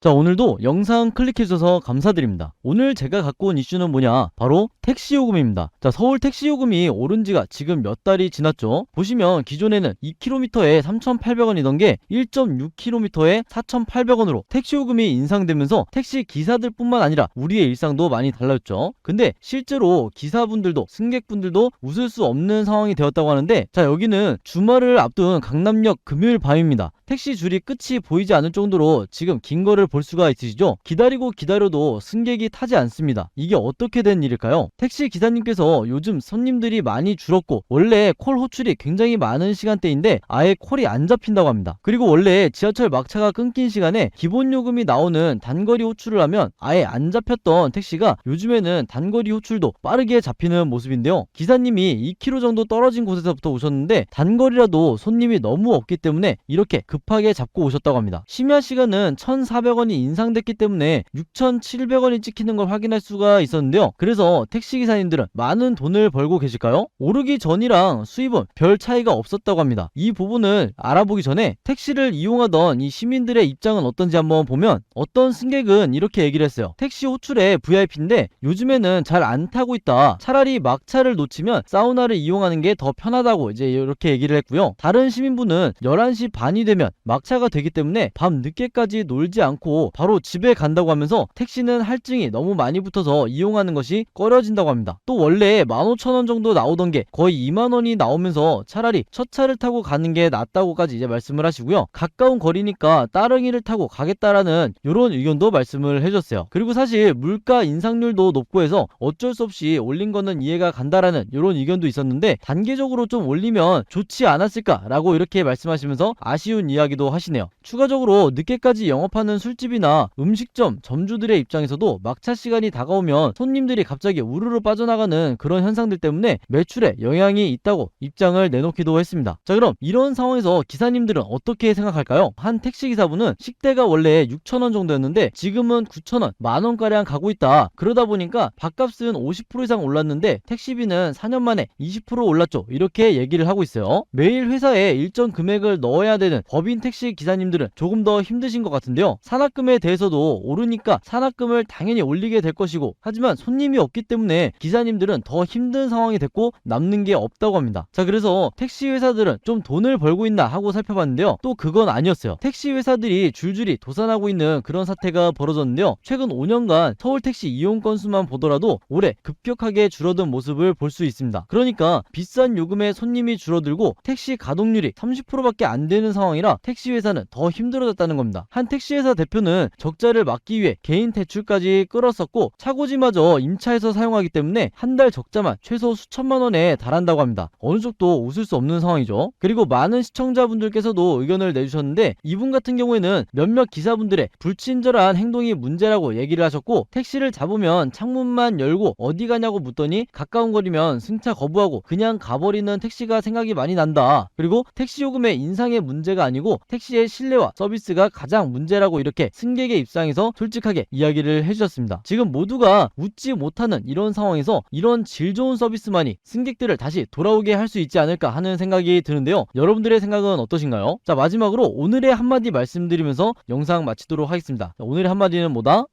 자, 오늘도 영상 클릭해주셔서 감사드립니다. 오늘 제가 갖고 온 이슈는 뭐냐? 바로 택시요금입니다. 자, 서울 택시요금이 오른 지가 지금 몇 달이 지났죠? 보시면 기존에는 2km에 3,800원이던 게 1.6km에 4,800원으로 택시요금이 인상되면서 택시 기사들 뿐만 아니라 우리의 일상도 많이 달라졌죠. 근데 실제로 기사분들도 승객분들도 웃을 수 없는 상황이 되었다고 하는데, 자, 여기는 주말을 앞둔 강남역 금요일 밤입니다. 택시 줄이 끝이 보이지 않을 정도로 지금 긴 거를 볼 수가 있으시죠? 기다리고 기다려도 승객이 타지 않습니다. 이게 어떻게 된 일일까요? 택시 기사님께서 요즘 손님들이 많이 줄었고 원래 콜 호출이 굉장히 많은 시간대인데 아예 콜이 안 잡힌다고 합니다. 그리고 원래 지하철 막차가 끊긴 시간에 기본 요금이 나오는 단거리 호출을 하면 아예 안 잡혔던 택시가 요즘에는 단거리 호출도 빠르게 잡히는 모습인데요. 기사님이 2km 정도 떨어진 곳에서부터 오셨는데 단거리라도 손님이 너무 없기 때문에 이렇게 급하게 잡고 오셨다고 합니다. 심야 시간은 1,400원이 인상됐기 때문에 6,700원이 찍히는 걸 확인할 수가 있었는데요. 그래서 택시기사님들은 많은 돈을 벌고 계실까요? 오르기 전이랑 수입은 별 차이가 없었다고 합니다. 이 부분을 알아보기 전에 택시를 이용하던 이 시민들의 입장은 어떤지 한번 보면, 어떤 승객은 이렇게 얘기를 했어요. 택시 호출에 VIP인데 요즘에는 잘 안 타고 있다. 차라리 막차를 놓치면 사우나를 이용하는 게 더 편하다고 이제 이렇게 얘기를 했고요. 다른 시민분은 11시 반이 되면 막차가 되기 때문에 밤 늦게까지 놀지 않고 바로 집에 간다고 하면서 택시는 할증이 너무 많이 붙어서 이용하는 것이 꺼려진다고 합니다. 또 원래 15,000원 정도 나오던 게 거의 20,000원이 나오면서 차라리 첫 차를 타고 가는 게 낫다고까지 이제 말씀을 하시고요. 가까운 거리니까 따릉이를 타고 가겠다라는 이런 의견도 말씀을 해줬어요. 그리고 사실 물가 인상률도 높고 해서 어쩔 수 없이 올린 거는 이해가 간다라는 이런 의견도 있었는데, 단계적으로 좀 올리면 좋지 않았을까라고 이렇게 말씀하시면서 아쉬운 이야기도 하시네요. 추가적으로 늦게까지 영업하는 술집이나 음식점 점주들의 입장에서도 막차 시간이 다가오면 손님들이 갑자기 우르르 빠져나가는 그런 현상들 때문에 매출에 영향이 있다고 입장을 내놓기도 했습니다. 자, 그럼 이런 상황에서 기사님들은 어떻게 생각할까요? 한 택시기사분은 식대가 원래 6,000원 정도였는데 지금은 9,000원, 만원가량 가고 있다. 그러다 보니까 밥값은 50% 이상 올랐는데 택시비는 4년 만에 20% 올랐죠. 이렇게 얘기를 하고 있어요. 매일 회사에 일정 금액을 넣어야 되는 법인 택시 기사님들은 조금 더 힘드신 것 같은데요. 산학금에 대해서도 오르니까 산학금을 당연히 올리게 될 것이고, 하지만 손님이 없기 때문에 기사님들은 더 힘든 상황이 됐고 남는 게 없다고 합니다. 자, 그래서 택시 회사들은 좀 돈을 벌고 있나 하고 살펴봤는데요. 또 그건 아니었어요. 택시 회사들이 줄줄이 도산하고 있는 그런 사태가 벌어졌는데요. 최근 5년간 서울 택시 이용 건수만 보더라도 올해 급격하게 줄어든 모습을 볼 수 있습니다. 그러니까 비싼 요금에 손님이 줄어들고 택시 가동률이 30%밖에 안 되는 상황이라 택시 회사는 더 힘들어졌다는 겁니다. 한 택시 회사 대표는 적자를 막기 위해 개인 대출까지 끌었었고 차고지마저 임차해서 사용하기 때문에 한 달 적자만 최소 수천만 원에 달한다고 합니다. 어느 쪽도 웃을 수 없는 상황이죠. 그리고 많은 시청자분들께서도 의견을 내주셨는데, 이분 같은 경우에는 몇몇 기사분들의 불친절한 행동이 문제라고 얘기를 하셨고, 택시를 잡으면 창문만 열고 어디 가냐고 묻더니 가까운 거리면 승차 거부하고 그냥 가버리는 택시가 생각이 많이 난다. 그리고 택시 요금의 인상의 문제가 아니고 택시의 신뢰와 서비스가 가장 문제라고 이렇게 승객의 입장에서 솔직하게 이야기를 해주셨습니다. 지금 모두가 웃지 못하는 이런 상황에서 이런 질 좋은 서비스만이 승객들을 다시 돌아오게 할 수 있지 않을까 하는 생각이 드는데요. 여러분들의 생각은 어떠신가요? 자, 마지막으로 오늘의 한마디 말씀드리면서 영상 마치도록 하겠습니다. 자, 오늘의 한마디는 뭐다?